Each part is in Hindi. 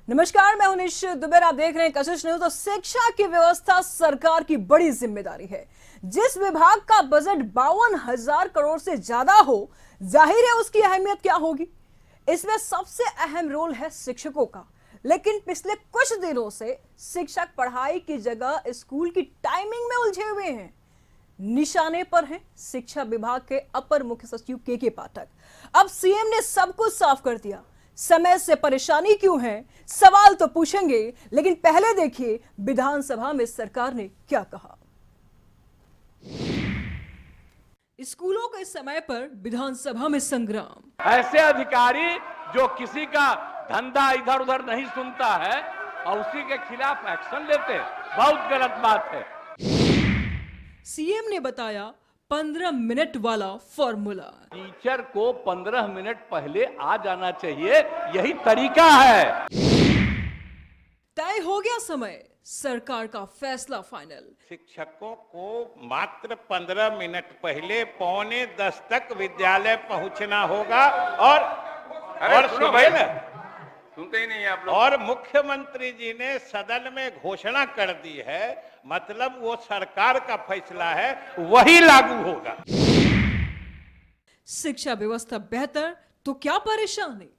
नमस्कार, मैं हूं निश दुबे। आप देख रहे हैं कशिश न्यूज। तो शिक्षा की व्यवस्था सरकार की बड़ी जिम्मेदारी है। जिस विभाग का बजट 52,000 करोड़ से ज्यादा हो, जाहिर है उसकी अहमियत क्या होगी। इसमें सबसे अहम रोल है शिक्षकों का। लेकिन पिछले कुछ दिनों से शिक्षक पढ़ाई की जगह स्कूल की टाइमिंग में उलझे हुए हैं। निशाने पर हैं शिक्षा विभाग के अपर मुख्य सचिव के पाठक। अब सीएम ने सब कुछ साफ कर दिया। समय से परेशानी क्यों है, सवाल तो पूछेंगे, लेकिन पहले देखिए विधानसभा में सरकार ने क्या कहा। स्कूलों के समय पर विधानसभा में संग्राम। ऐसे अधिकारी जो किसी का धंधा इधर उधर नहीं सुनता है और उसी के खिलाफ एक्शन लेते, बहुत गलत बात है। सीएम ने बताया 15 मिनट वाला फॉर्मूला। टीचर को 15 मिनट पहले आ जाना चाहिए, यही तरीका है। तय हो गया समय, सरकार का फैसला फाइनल। शिक्षकों को मात्र 15 मिनट पहले 9:45 तक विद्यालय पहुंचना होगा और सुबह सुनते ही नहीं आप लोग। और मुख्यमंत्री जी ने सदन में घोषणा कर दी है, मतलब वो सरकार का फैसला है, वही लागू होगा। शिक्षा व्यवस्था बेहतर तो क्या परेशानी।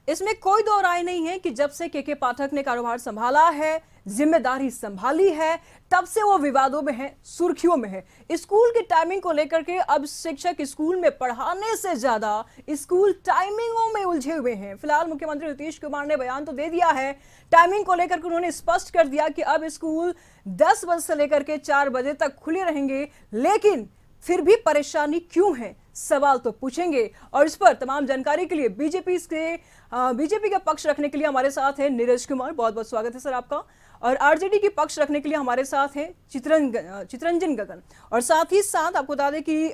इसमें कोई दो राय नहीं है कि जब से के पाठक ने कारोबार संभाला है, जिम्मेदारी संभाली है, तब से वो विवादों में है, सुर्खियों में है। स्कूल की टाइमिंग को लेकर के अब शिक्षक स्कूल में पढ़ाने से ज्यादा स्कूल टाइमिंगों में उलझे हुए हैं। फिलहाल मुख्यमंत्री नीतीश कुमार ने बयान तो दे दिया है, टाइमिंग को लेकर के उन्होंने स्पष्ट कर दिया कि अब स्कूल 10 बजे से लेकर के 4 बजे तक खुले रहेंगे। लेकिन फिर भी परेशानी क्यों है, सवाल तो पूछेंगे। और इस पर तमाम जानकारी के लिए बीजेपी का पक्ष रखने के लिए हमारे साथ है नीरज कुमार। बहुत बहुत स्वागत है सर आपका। और आरजेडी की पक्ष रखने के लिए हमारे साथ हैं चितरंजन गगन। और साथ ही साथ आपको बता दें कि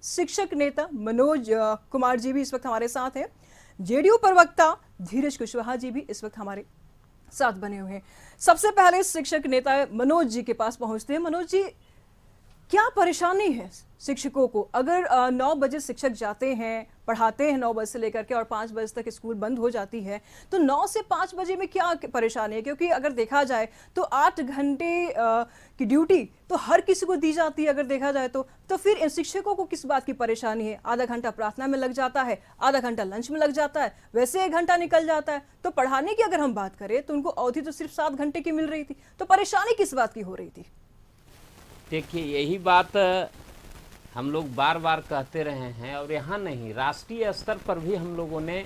शिक्षक नेता मनोज कुमार जी भी इस वक्त हमारे साथ हैं। जेडीयू प्रवक्ता धीरज कुशवाहा जी भी इस वक्त हमारे साथ बने हुए हैं। सबसे पहले शिक्षक नेता मनोज जी के पास पहुंचते हैं। मनोज जी, क्या परेशानी है शिक्षकों को? अगर 9 बजे शिक्षक जाते हैं, पढ़ाते हैं 9 बजे से लेकर के, और 5 बजे तक स्कूल बंद हो जाती है, तो 9 से 5 बजे में क्या परेशानी है? क्योंकि अगर देखा जाए तो 8 घंटे की ड्यूटी तो हर किसी को दी जाती है। अगर देखा जाए तो फिर इन शिक्षकों को किस बात की परेशानी है? आधा घंटा प्रार्थना में लग जाता है, आधा घंटा लंच में लग जाता है, वैसे 1 घंटा निकल जाता है। तो पढ़ाने की अगर हम बात करें तो उनको अवधि तो सिर्फ 7 घंटे की मिल रही थी, तो परेशानी किस बात की हो रही थी? देखिए, यही बात हम लोग बार बार कहते रहे हैं, और यहाँ नहीं, राष्ट्रीय स्तर पर भी हम लोगों ने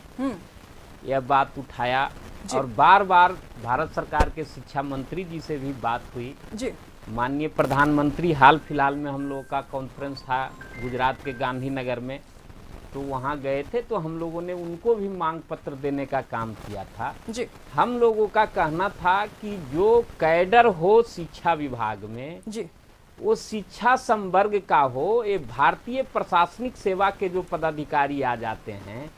यह बात उठाया, और बार बार भारत सरकार के शिक्षा मंत्री जी से भी बात हुई जी। माननीय प्रधानमंत्री हाल फिलहाल में हम लोगों का कॉन्फ्रेंस था गुजरात के गांधीनगर में, तो वहाँ गए थे, तो हम लोगों ने उनको भी मांग पत्र देने का काम किया था जी। हम लोगों का कहना था कि जो कैडर हो शिक्षा विभाग में जी, वो शिक्षा संवर्ग का हो। ये भारतीय प्रशासनिक सेवा के जो पदाधिकारी आ जाते हैं,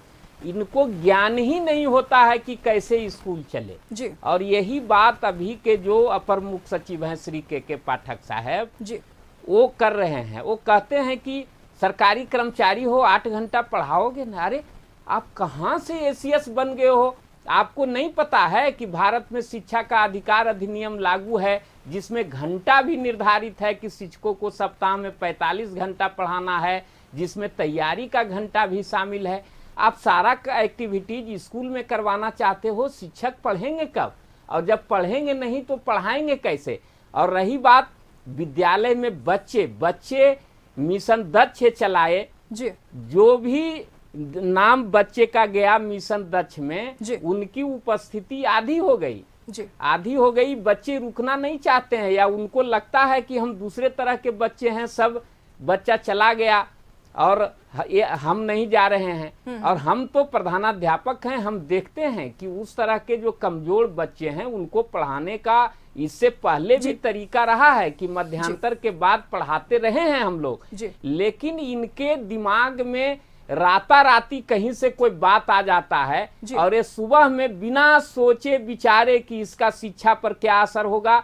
इनको ज्ञान ही नहीं होता है कि कैसे स्कूल चले जी। और यही बात अभी के जो अपर मुख्य सचिव हैं श्री के पाठक साहब जी, वो कर रहे हैं। वो कहते हैं कि सरकारी कर्मचारी हो, 8 घंटा पढ़ाओगे ना। अरे आप कहाँ से एसीएस बन गए हो? आपको नहीं पता है कि भारत में शिक्षा का अधिकार अधिनियम लागू है, जिसमें घंटा भी निर्धारित है कि शिक्षकों को सप्ताह में 45 घंटा पढ़ाना है, जिसमें तैयारी का घंटा भी शामिल है। आप सारा का एक्टिविटीज स्कूल में करवाना चाहते हो, शिक्षक पढ़ेंगे कब? और जब पढ़ेंगे नहीं तो पढ़ाएंगे कैसे? और रही बात विद्यालय में बच्चे मिशन दक्ष चलाए जी, जो भी नाम बच्चे का गया मिशन दक्ष में, उनकी उपस्थिति आधी हो गई आधी हो गई। बच्चे रुकना नहीं चाहते हैं, या उनको लगता है कि हम दूसरे तरह के बच्चे हैं, सब बच्चा चला गया और हम नहीं जा रहे हैं। और हम तो प्रधानाध्यापक हैं, हम देखते हैं कि उस तरह के जो कमजोर बच्चे हैं उनको पढ़ाने का इससे पहले भी तरीका रहा है कि मध्यांतर के बाद पढ़ाते रहे हैं हम लोग, लेकिन इनके दिमाग में राताराती कहीं से कोई बात आ जाता है और ये सुबह में बिना सोचे विचारे कि इसका शिक्षा पर क्या असर होगा,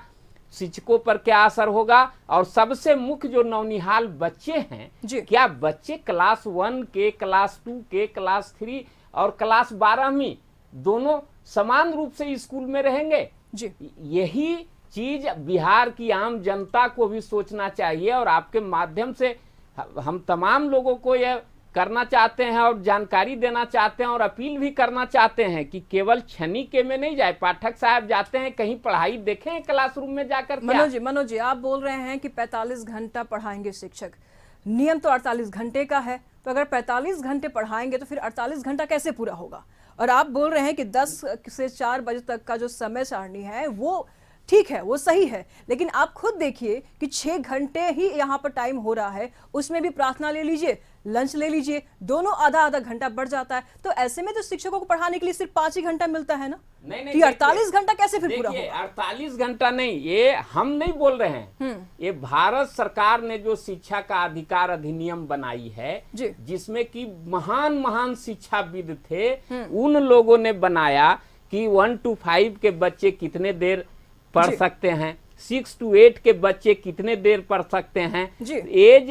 शिक्षकों पर क्या असर होगा। और सबसे मुख्य जो नौनिहाल बच्चे हैं, जी। क्या बच्चे क्लास 1 के, क्लास 2 के, क्लास 3 और क्लास 12वीं दोनों समान रूप से स्कूल में रहेंगे? जी। यही चीज बिहार की आम जनता को भी सोचना चाहिए। और आपके माध्यम से हम तमाम लोगों को यह करना चाहते हैं और जानकारी देना चाहते हैं और अपील भी करना चाहते हैं कि केवल छनिके में नहीं जाए। पाठक साहब जाते हैं कहीं पढ़ाई देखें क्लासरूम में जाकर। मनोज जी आप बोल रहे हैं कि 45 घंटा पढ़ाएंगे शिक्षक, नियम तो 48 घंटे का है, तो अगर 45 घंटे पढ़ाएंगे तो फिर 48 घंटा कैसे पूरा होगा? और आप बोल रहे हैं कि 10 से 4 बजे तक का जो समय सारणी है वो ठीक है, वो सही है, लेकिन आप खुद देखिए कि 6 घंटे ही यहाँ पर टाइम हो रहा है, उसमें भी प्रार्थना ले लीजिए, लंच ले लीजिए, दोनों आधा आधा घंटा बढ़ जाता है। तो ऐसे में तो शिक्षकों को पढ़ाने के लिए सिर्फ 5 ही घंटा मिलता है ना। नहीं, तो 48 घंटा कैसे फिर पूरा होगा? 48 घंटा नहीं, ये हम नहीं बोल रहे हैं, ये भारत सरकार ने जो शिक्षा का अधिकार अधिनियम बनाई है, जिसमें कि महान महान शिक्षाविद थे, उन लोगों ने बनाया कि 1 to 5 के बच्चे कितने देर पढ़ सकते हैं, 6 to 8 के बच्चे कितने देर पढ़ सकते हैं। एज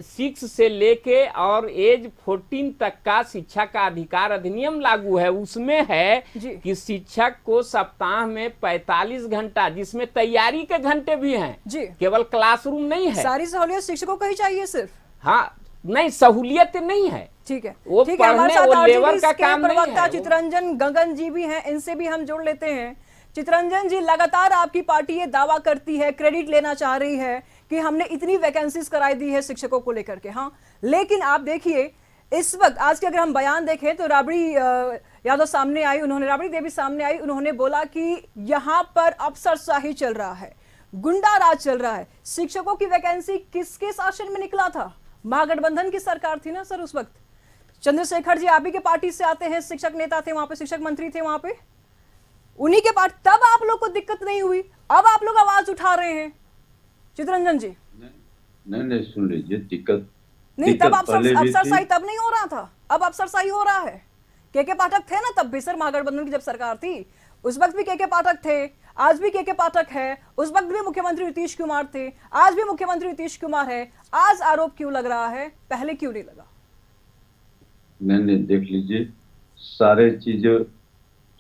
6 से लेके और एज 14 तक का शिक्षा का अधिकार अधिनियम लागू है। उसमें है कि शिक्षक को सप्ताह में 45 घंटा, जिसमें तैयारी के घंटे भी हैं, केवल क्लासरूम नहीं है। सारी सहूलियत शिक्षकों को ही चाहिए सिर्फ? हाँ, नहीं सहूलियत नहीं है, ठीक है, वो ठीक है। हमारे साथ वो लेबर का काम नहीं प्रवक्ता है। चितरंजन गगन जी भी हैं, इनसे भी हम जोड़ लेते हैं। चितरंजन जी, लगातार आपकी पार्टी ये दावा करती है, क्रेडिट लेना चाह रही है कि हमने इतनी वैकेंसीज कराई दी है शिक्षकों को लेकर के, हाँ, लेकिन आप देखिए इस वक्त आज के अगर हम बयान देखें तो राबड़ी यादव सामने आई, राबड़ी देवी सामने आई, उन्होंने बोला कि यहाँ पर अफसरशाही चल रहा है, गुंडा राज चल रहा है। शिक्षकों की वैकेंसी किसके शासन में निकला था? महागठबंधन की सरकार थी ना सर उस वक्त। चंद्रशेखर जी आप ही के पार्टी से आते हैं, शिक्षक नेता थे वहां पे, शिक्षक मंत्री थे वहां पे, उन्हीं के पार्टी, तब आप लोग को दिक्कत नहीं हुई, अब आप लोग आवाज उठा रहे हैं। चितरंजन जी नहीं सुन लीजिए, दिक्कत नहीं, तब अफसरशाही तब नहीं हो रहा था, अब अफसरशाही हो रहा है। के पाठक थे ना तब भी सर, महागठबंधन की जब सरकार थी उस वक्त भी के पाठक थे, आज भी के पाठक है, उस वक्त भी मुख्यमंत्री नीतीश कुमार थे, आज भी मुख्यमंत्री नीतीश कुमार है। आज आरोप क्यों लग रहा है, पहले क्यों नहीं लगा? नहीं देख लीजिए, सारे चीजें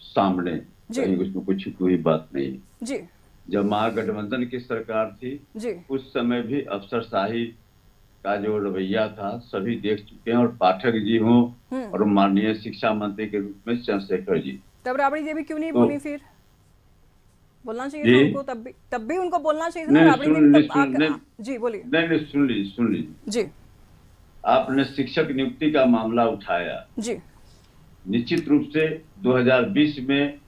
सामने, कहीं उसमें कुछ कोई बात नहीं जी। जब महागठबंधन की सरकार थी जी, उस समय भी अफसरशाही का जो रवैया था सभी देख चुके हैं, और पाठक जी हों और माननीय शिक्षा मंत्री के रूप में चंद्रशेखर जी। तब राबड़ी देवी क्यों नहीं बोली? फिर बोलना चाहिए था उनको, तब भी उनको बोलना चाहिए था। राबड़ी देवी जी बोलिए। नहीं सुन लीजिए जी, आपने शिक्षक नियुक्ति का मामला उठाया जी। निश्चित रूप से 2020 में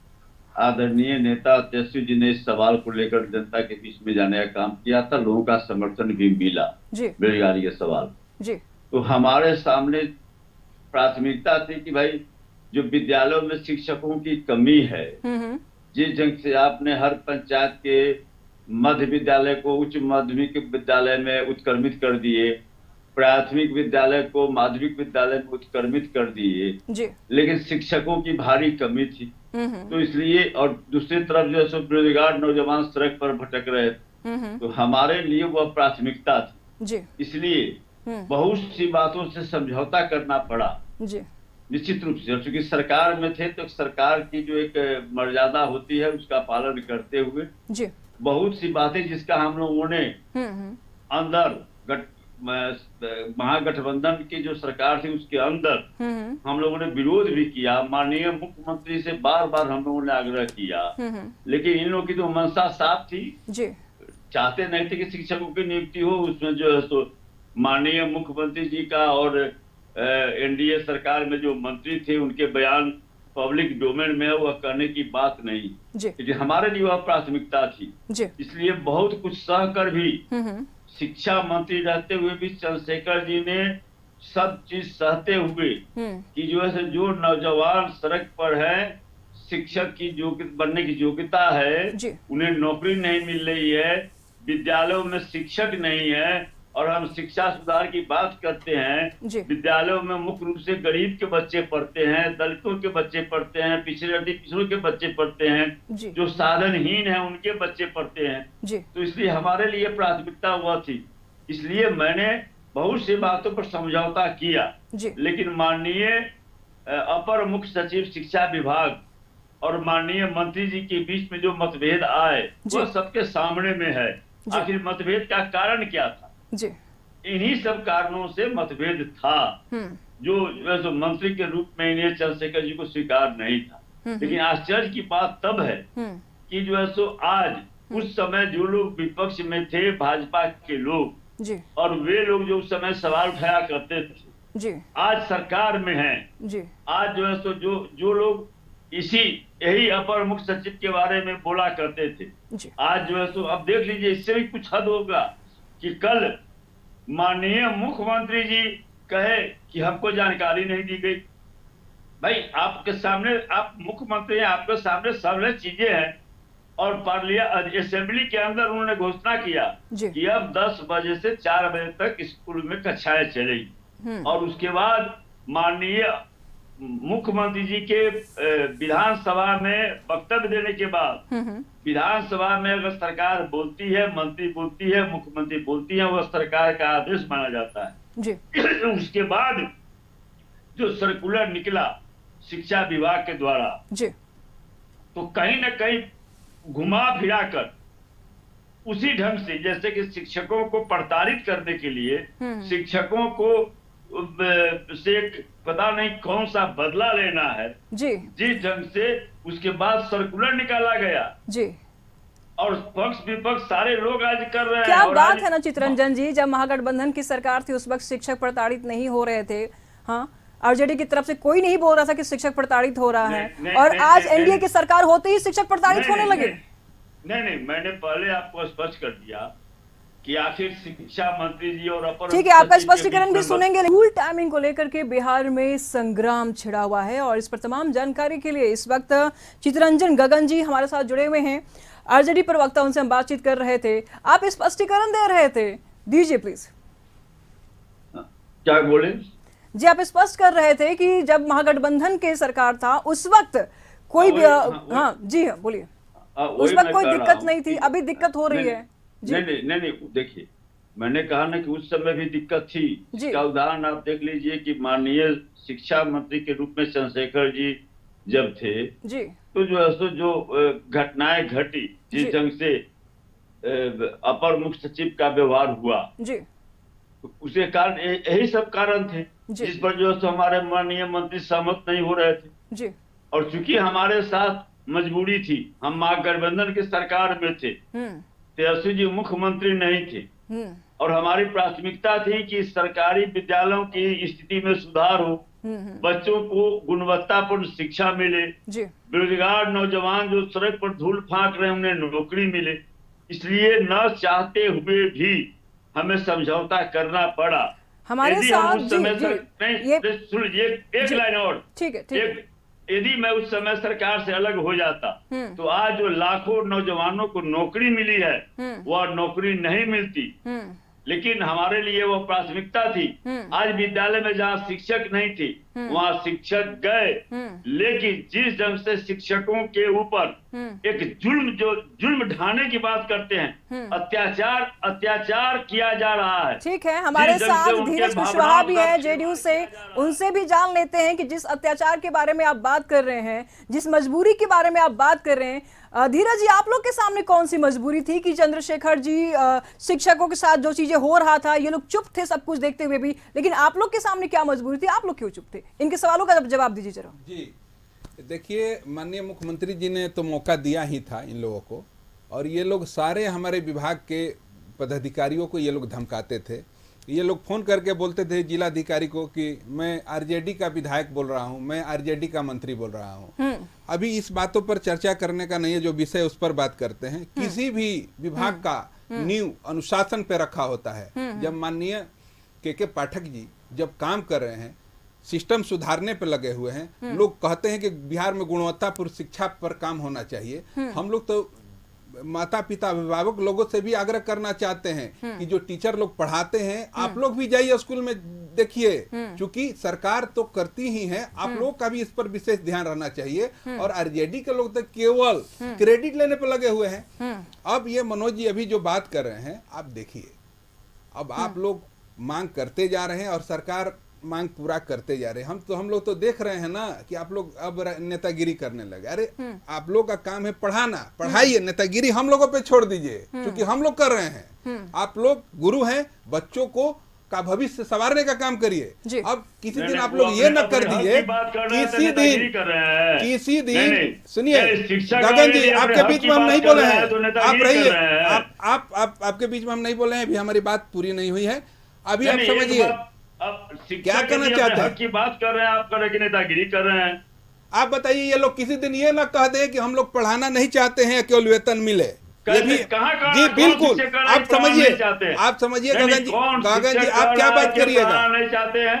आदरणीय नेता तेजस्वी जी ने इस सवाल को लेकर जनता के बीच में जाने का काम किया था, लोगों का समर्थन भी मिला बेरोजगारी के सवाल जी। तो हमारे सामने प्राथमिकता थी कि भाई जो विद्यालयों में शिक्षकों की कमी है, जिस ढंग से आपने हर पंचायत के मध्य विद्यालय को उच्च माध्यमिक विद्यालय में उत्क्रमित कर दिए, प्राथमिक विद्यालय को माध्यमिक विद्यालय में उत्क्रमित कर दिए, लेकिन शिक्षकों की भारी कमी थी। तो इसलिए, और दूसरी तरफ जो है बेरोजगार नौजवान सड़क पर भटक रहे थे, तो हमारे लिए वह प्राथमिकता थी। इसलिए बहुत सी बातों से समझौता करना पड़ा निश्चित रूप से। चूंकि सरकार में थे तो सरकार की जो एक मर्यादा होती है उसका पालन करते हुए बहुत सी बातें जिसका हम लोगों ने अंदर महागठबंधन की जो सरकार थी उसके अंदर हम लोगों ने विरोध भी किया, माननीय मुख्यमंत्री से बार बार हम लोगों ने आग्रह किया, लेकिन इन लोगों की तो मंशा साफ थी, चाहते नहीं थे कि शिक्षकों की नियुक्ति हो। उसमें जो है तो माननीय मुख्यमंत्री जी का और एनडीए सरकार में जो मंत्री थे उनके बयान पब्लिक डोमेन में है, वह करने की बात नहीं, क्योंकि हमारे लिए वह प्राथमिकता थी। इसलिए बहुत कुछ सहकर भी शिक्षा मंत्री रहते हुए भी चंद्रशेखर जी ने सब चीज सहते हुए कि जो है जो नौजवान सड़क पर है, शिक्षक की बनने की योग्यता है, उन्हें नौकरी नहीं मिल रही है, विद्यालयों में शिक्षक नहीं है, और हम शिक्षा सुधार की बात करते हैं, जी। विद्यालयों में मुख्य रूप से गरीब के बच्चे पढ़ते हैं, दलितों के बच्चे पढ़ते हैं, पिछड़े अति पिछड़ों के बच्चे पढ़ते हैं, जी। जो साधनहीन हैं उनके बच्चे पढ़ते हैं। जी। तो इसलिए हमारे लिए प्राथमिकता हुआ थी, इसलिए मैंने बहुत सी बातों पर समझौता किया। जी। लेकिन माननीय अपर मुख्य सचिव शिक्षा विभाग और माननीय मंत्री जी के बीच में जो मतभेद आए वो सबके सामने में है। आखिर मतभेद का कारण क्या था? जी। इन्हीं सब कारणों से मतभेद था, जो मंत्री के रूप में इन्हें चंद्रशेखर जी को स्वीकार नहीं था। लेकिन आश्चर्य की बात तब है कि जो है सो आज उस समय जो लोग विपक्ष में थे, भाजपा के लोग, जी। और वे लोग जो उस समय सवाल उठाया करते थे, जी। आज सरकार में हैं। जी। आज जो है सो जो लोग यही अपर मुख्य सचिव के बारे में बोला करते थे, जी। आज जो है सो अब देख लीजिए, इससे भी कुछ हद होगा कि कल माननीय मुख्यमंत्री जी कहे कि हमको जानकारी नहीं दी गई। भाई आपके सामने, आप मुख्यमंत्री हैं, आपके सामने सब चीजें हैं, और पार्लियामेंट असेंबली के अंदर उन्होंने घोषणा किया कि अब 10 बजे से 4 बजे तक स्कूल में कक्षाएं चलेगी। और उसके बाद माननीय मुख्यमंत्री जी के विधानसभा में वक्तव्य देने के बाद, विधानसभा में अगर सरकार बोलती है, मंत्री बोलती है, मुख्यमंत्री बोलती है, वह सरकार का आदेश माना जाता है। जी। उसके बाद जो सर्कुलर निकला शिक्षा विभाग के द्वारा, जी। तो कहीं न कहीं घुमा फिरा कर उसी ढंग से, जैसे कि शिक्षकों को प्रताड़ित करने के लिए, शिक्षकों को से पता नहीं कौन सा बदला लेना है, जी। जिस ढंग से उसके बाद सर्कुलर निकाला गया, जी। और पक्ष विपक्ष सारे लोग आज कर रहे हैं। क्या बात है ना चित्ररंजन जी, जब महागठबंधन की सरकार थी उस वक्त शिक्षक प्रताड़ित नहीं हो रहे थे। हाँ, आरजेडी की तरफ से कोई नहीं बोल रहा था कि शिक्षक प्रताड़ित हो रहा है, और आज एनडीए की सरकार होते ही शिक्षक प्रताड़ित होने लगे। नहीं, मैंने पहले आपको स्पष्ट कर दिया कि आखिर शिक्षा मंत्री जी और अपर, ठीक है, आपका स्पष्टीकरण भी सुनेंगे। स्कूल टाइमिंग को लेकर के बिहार में संग्राम छिड़ा हुआ है, और इस पर तमाम जानकारी के लिए इस वक्त चित्ररंजन गगन जी हमारे साथ जुड़े हुए हैं, आरजेडी प्रवक्ता, उनसे हम बातचीत कर रहे थे। आप स्पष्टीकरण दे रहे थे, दीजिए प्लीज। क्या बोले जी? आप स्पष्ट कर रहे थे कि जब महागठबंधन की सरकार था उस वक्त कोई भी, हाँ जी, हाँ बोलिए। उस वक्त कोई दिक्कत नहीं थी, अभी दिक्कत हो रही है। नहीं, देखिए, मैंने कहा ना कि उस समय भी दिक्कत थी। इसका उदाहरण आप देख लीजिए कि माननीय शिक्षा मंत्री के रूप में चंद्रशेखर जी जब थे जी, तो जो घटनाएं घटी, जिस ढंग से अपर मुख्य सचिव का व्यवहार हुआ जी, उसके कारण यही सब कारण थे जिस पर जो हमारे माननीय मंत्री सहमत नहीं हो रहे थे जी। और चूंकि हमारे साथ मजबूरी थी, हम महागठबंधन की सरकार में थे, तेजस्वी जी मुख्यमंत्री नहीं थे, और हमारी प्राथमिकता थी कि सरकारी विद्यालयों की स्थिति में सुधार हो, बच्चों को गुणवत्तापूर्ण शिक्षा मिले, बेरोजगार नौजवान जो सड़क पर धूल फांक रहे हैं उन्हें नौकरी मिले। इसलिए न चाहते हुए भी हमें समझौता करना पड़ा। हमारे साथ सुनिए एक लाइन और, ठीक है, यदि मैं उस समय सरकार से अलग हो जाता तो आज जो लाखों नौजवानों को नौकरी मिली है वह नौकरी नहीं मिलती। लेकिन हमारे लिए वो प्राथमिकता थी। आज विद्यालय में जहाँ शिक्षक नहीं थे वहाँ शिक्षक गए, लेकिन जिस ढंग से शिक्षकों के ऊपर एक जुल्म ढाने की बात करते हैं, अत्याचार किया जा रहा है। ठीक है, हमारे साथ धीरज कुशवाहा भी है जेडीयू से, उनसे भी जान लेते हैं कि जिस अत्याचार के बारे में आप बात कर रहे हैं, जिस मजबूरी के बारे में आप बात कर रहे हैं, धीरज जी, आप लोग के सामने कौन सी मजबूरी थी कि चंद्रशेखर जी शिक्षकों के साथ जो चीजें हो रहा था, ये लोग चुप थे सब कुछ देखते हुए भी, लेकिन आप लोग के सामने क्या मजबूरी थी? आप लोग क्यों चुप थे? इनके सवालों का जवाब दीजिए जरा। जी देखिए, माननीय मुख्यमंत्री जी ने तो मौका दिया ही था इन लोगों को, और ये लोग सारे हमारे विभाग के पदाधिकारियों को ये लोग धमकाते थे। ये लोग फोन करके बोलते थे जिलाधिकारी को कि मैं आरजेडी का विधायक बोल रहा हूं, मैं आरजेडी का मंत्री बोल रहा हूं। अभी इस बातों पर चर्चा करने का नहीं है, जो विषय उस पर बात करते हैं। किसी भी विभाग का नींव अनुशासन पे रखा होता है। जब माननीय के पाठक जी जब काम कर रहे हैं, सिस्टम सुधारने पर लगे हुए हैं, लोग कहते हैं कि बिहार में गुणवत्तापूर्ण शिक्षा पर काम होना चाहिए। हम लोग तो माता पिता अभिभावक लोगों से भी आग्रह करना चाहते हैं कि जो टीचर लोग पढ़ाते हैं आप लोग भी जाइए स्कूल में देखिए, क्योंकि सरकार तो करती ही है, आप लोग का भी इस पर विशेष ध्यान रहना चाहिए। और आरजेडी के लोग तो केवल क्रेडिट लेने पर लगे हुए हैं। अब ये मनोज जी अभी जो बात कर रहे हैं, आप देखिए, अब आप लोग मांग करते जा रहे हैं और सरकार मांग पूरा करते जा रहे हैं। हम लोग तो देख रहे हैं ना कि आप लोग अब नेतागिरी करने लगे। अरे आप लोग का काम है पढ़ाना, पढ़ाइए, नेतागिरी हम लोगों पे छोड़ दीजिए, क्योंकि हम लोग कर रहे हैं। आप लोग गुरु हैं, बच्चों को का भविष्य संवारने का काम करिए। अब किसी दिन आप लोग ये न कर दीजिए, किसी दिन सुनिए गगन जी, आपके बीच में हम नहीं बोले हैं, आप रहिए, आप आपके बीच में हम नहीं बोले हैं, अभी हमारी बात पूरी नहीं हुई है। अभी आप समझिए क्या करना चाहते हैं, की बात कर रहे हैं, आप कर रहे हैं कि नेतागिरी कर रहे हैं। आप बताइए, ये लोग किसी दिन ये ना कह दे कि हम लोग पढ़ाना नहीं चाहते हैं, केवल वेतन मिले। ये भी जी बिल्कुल, आप समझिए, आप समझिए गगन जी आप क्या बात करिएगा, नहीं चाहते हैं,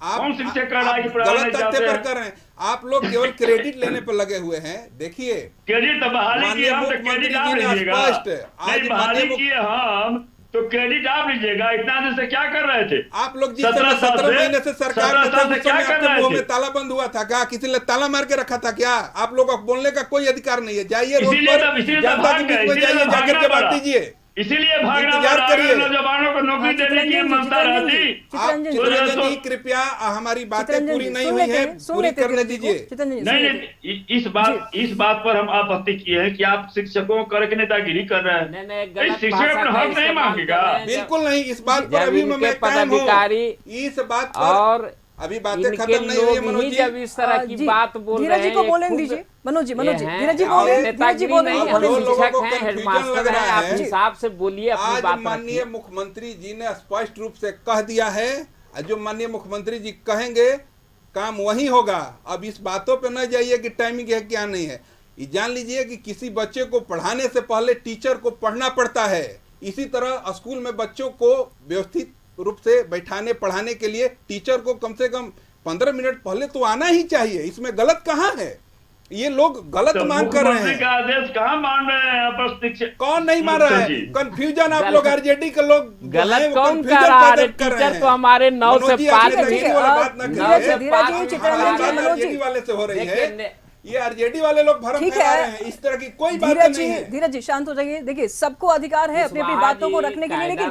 आप कौन शिक्षक गलत तथ्य पर कर रहे हैं। आप लोग केवल क्रेडिट लेने पर लगे हुए हैं। देखिए क्रेडिट बहाली की हम, तो क्रेडिट आप लीजिएगा, आज बहाली की हम तो क्रेडिट आप लीजिएगा। इतना दिन से क्या कर रहे थे आप लोग? जिस समय 17 महीने से सरकार में थे, क्या कर रहे मुंह थे? में ताला बंद हुआ था क्या? किसी ने ताला मार के रखा था क्या? आप लोग को बोलने का कोई अधिकार नहीं है। जाइए रोड पर, जनता के बीच में जाइए, जाकर के बात कीजिए, इसीलिए इंतजार करिए। नौजवानों को नौकरी देने की मनसा रहती। चित्ररंजन जी कृपया हमारी बातें पूरी नहीं हुई है, पूरी करने दीजिए। नहीं, इस बात पर हम आपत्ति किए हैं कि आप शिक्षकों कर नेतागिरी कर रहे हैं। शिक्षक अपना हक नहीं मांगेगा, बिल्कुल नहीं। इस बात पर अभी मैं कायम हूं, इस बात पर और अभी बातें खत्म नहीं हुई है। मनोज जी जब इस तरह की बात बोल रहे हैं, धीरज जी को बोलने दीजिए। मनोज जी धीरज जी बोले, धीरज जी बोले। हम शिक्षक हैं, हेडमास्टर हैं, आप हिसाब से बोलिए, अपनी आज बात माननीय रखिए। मुख्यमंत्री जी ने स्पष्ट रूप से कह दिया है, जो माननीय मुख्यमंत्री जी कहेंगे काम वही होगा। अब इस बातों पे न जाइए कि टाइमिंग है क्या नहीं है। ये जान लीजिए कि किसी बच्चे को पढ़ाने से पहले टीचर को पढ़ना पड़ता है। इसी तरह स्कूल में बच्चों को व्यवस्थित रूप से बैठाने पढ़ाने के लिए टीचर को कम से कम 15 मिनट पहले तो आना ही चाहिए। इसमें गलत कहाँ है? ये लोग गलत मांग कर रहे हैं। का आदेश कहाँ मान रहे हैं? कौन नहीं मान रहा है? कंफ्यूजन आप लोग आरजेडी के लोग गलत कौन कर रहा है? टीचर तो हमारे 9 से 5 वाले से हो रही है। ये आरजेडी वाले लोग भरम फैला रहे हैं। इस तरह की कोई बात नहीं है। धीरज जी शांत हो जाइए। देखिए सबको अधिकार है अपनी अपनी बातों को रखने के लिए, लेकिन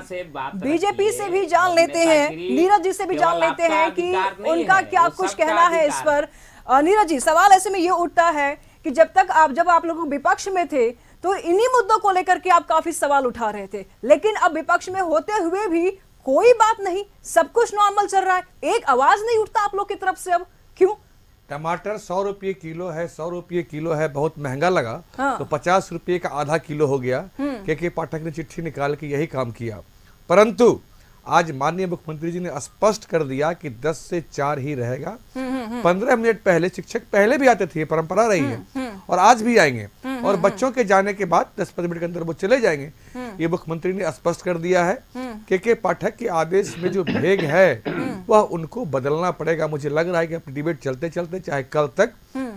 बीजेपी से भी जान लेते हैं, नीरज जी से भी जान लेते हैं कि उनका क्या कुछ कहना है इस पर। नीरज जी, सवाल ऐसे में ये उठता है कि जब आप लोग विपक्ष में थे तो इन्हीं मुद्दों को लेकर के आप काफी सवाल उठा रहे थे, लेकिन अब विपक्ष में होते हुए भी कोई बात नहीं, सब कुछ नॉर्मल चल रहा है, एक आवाज नहीं उठता आप लोग की तरफ से। अब क्यों? टमाटर 100 रुपये किलो है, 100 रुपये किलो है, बहुत महंगा लगा। तो 50 रुपये का आधा किलो हो गया। के पाठक ने चिट्ठी निकाल के यही काम किया। परंतु आज माननीय मुख्यमंत्री जी ने स्पष्ट कर दिया कि 10 से 4 ही रहेगा। 15 मिनट पहले शिक्षक पहले भी आते थे, परंपरा रही है, और आज भी आएंगे, और बच्चों के जाने के बाद 10-15 मिनट के अंदर वो चले जाएंगे। ये मुख्यमंत्री ने स्पष्ट कर दिया है। के पाठक के आदेश में जो भेग है वह उनको बदलना पड़ेगा। मुझे लग रहा है कि अपनी डिबेट चलते चलते चाहे कल तक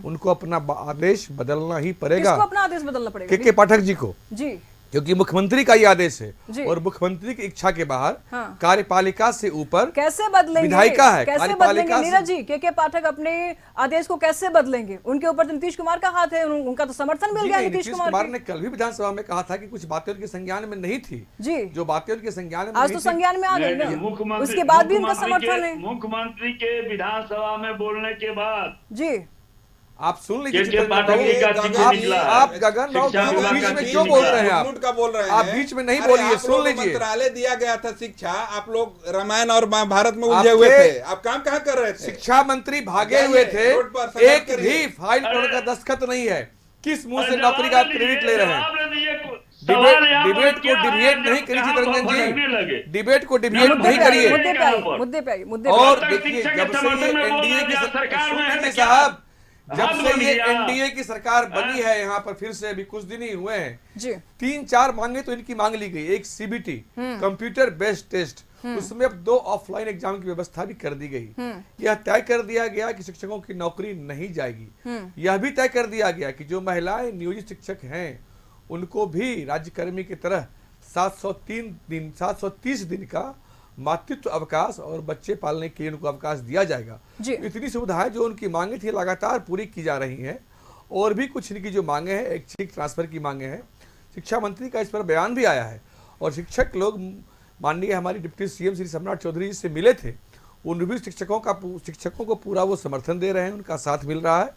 उनको अपना आदेश बदलना ही पड़ेगा। किसको अपना आदेश बदलना पड़ेगा? के पाठक जी को जी, क्योंकि मुख्यमंत्री का ये आदेश है और मुख्यमंत्री की इच्छा के बाहर कार्यपालिका से ऊपर कैसे बदलेंगे? विधायिका है, कैसे बदलेंगे? नीरज जी, के पाठक अपने आदेश को कैसे बदलेंगे? उनके ऊपर नीतीश कुमार का हाथ है, उनका तो समर्थन मिल गया नीतीश कुमार ने कल भी विधानसभा में कहा था कि कुछ बातें उनके संज्ञान में नहीं थी जी, जो बातें उनके संज्ञान में आज तो संज्ञान में आ गई ना, उसके बाद भी उनका समर्थन है। मुख्यमंत्री के विधानसभा में बोलने के बाद जी आप सुन लीजिए, आप गगन बीच में क्यों बोल रहे हैं? आप बीच में नहीं बोलिए, सुन लीजिए। मंत्रालय दिया गया था शिक्षा, आप लोग रामायण और महाभारत में उलझे हुए थे। आप काम कहाँ कर रहे थे? शिक्षा मंत्री भागे हुए थे, एक भी फाइल पर उनका दस्तखत नहीं है। किस मुंह से नौकरी का क्रेडिट ले रहे हैं? डिबेट को डिविएट नहीं करिए चित्ररंजन जी, डिबेट को डिविएट नहीं करिए। मुद्दे पे और देखिए, जब से ये एनडीए की सरकार साहब, जब से ये एनडीए की सरकार बनी है, यहाँ पर फिर से अभी कुछ दिन ही हुए हैं, 3-4 मांगे तो इनकी मांग ली गई। एक सीबीटी कंप्यूटर बेस्ड टेस्ट, उसमें अब 2 ऑफलाइन एग्जाम की व्यवस्था भी कर दी गई। यह तय कर दिया गया कि शिक्षकों की नौकरी नहीं जाएगी। यह भी तय कर दिया गया कि जो महिलाएं नियोजित शिक्षक हैं उनको भी राज्यकर्मी की तरह 730 दिन का मातृत्व अवकाश और बच्चे पालने के लिए उनको अवकाश दिया जाएगा। इतनी सुविधाएं जो उनकी मांगे थी लगातार पूरी की जा रही हैं। और भी कुछ इनकी जो मांगे हैं, एक चेक ट्रांसफर की मांगे हैं। शिक्षा मंत्री का इस पर बयान भी आया है और शिक्षक लोग माननीय हमारी डिप्टी सीएम श्री सम्राट चौधरी जी से मिले थे। उन भी शिक्षकों को पूरा वो समर्थन दे रहे हैं, उनका साथ मिल रहा है।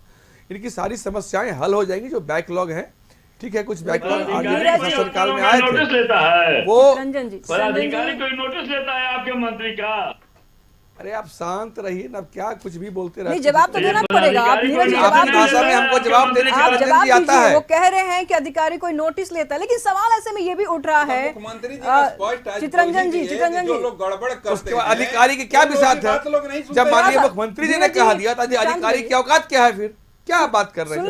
इनकी सारी समस्याएं हल हो जाएंगी जो बैकलॉग हैं। ठीक है, कुछ बैकलॉग सरकार में आए नोटिस लेता है वो पदाधिकारी कोई नोटिस लेता है आपके मंत्री का। अरे आप शांत रहिए ना, क्या कुछ भी बोलते नहीं, जवाब तो देना पड़ेगा। आप नीरज जी जवाब भाषा में हमको जवाब देने की जवाब दीजिए। वो कह रहे हैं कि अधिकारी कोई नोटिस लेता है, लेकिन सवाल ऐसे में ये भी उठ रहा है चितरंजन जी गड़बड़ करते हैं, अधिकारी के क्या विसात है? जब माननीय मुख्यमंत्री जी ने कहा दिया था अधिकारी की औकात क्या है, फिर क्या बात कर रहे हैं?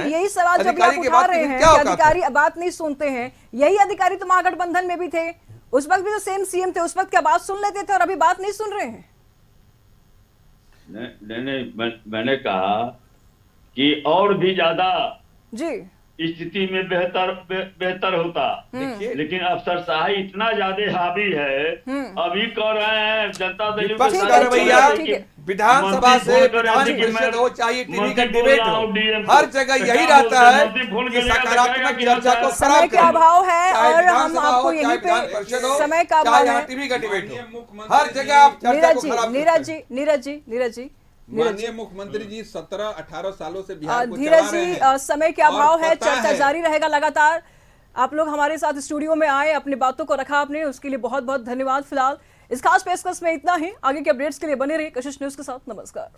यही सवाल जब आप उठा रहे हैं कि अधिकारी बात नहीं सुनते हैं, यही अधिकारी तो महागठबंधन में भी थे, उस वक्त भी तो सेम सीएम थे, उस वक्त क्या बात सुन लेते थे और अभी बात नहीं सुन रहे हैं? नहीं, मैंने कहा कि और भी ज्यादा जी स्थिति में बेहतर होता, लेकिन अफसरशाही इतना ज्यादा हावी है। अभी कह रहे हैं जनता दल विधानसभा से विधान परिषद हो, चाहे टीवी का डिबेट हो, हर जगह यही रहता है कि सकारात्मक चर्चा को समय का अभाव है और हम आपको यहीं पे समय का अभाव है। टीवी का डिबेट हो, हर जगह आप चर्चा को खराब नीरज जी माननीय मुख्यमंत्री जी 17-18 सालों से बिहार को धीरज जी समय के अभाव है, चर्चा जारी रहेगा लगातार। आप लोग हमारे साथ स्टूडियो में आए, अपनी बातों को रखा आपने, उसके लिए बहुत बहुत धन्यवाद। फिलहाल इस खास पेशकश में इतना ही। आगे के अपडेट्स के लिए बने रहिए कशिश न्यूज के साथ। नमस्कार।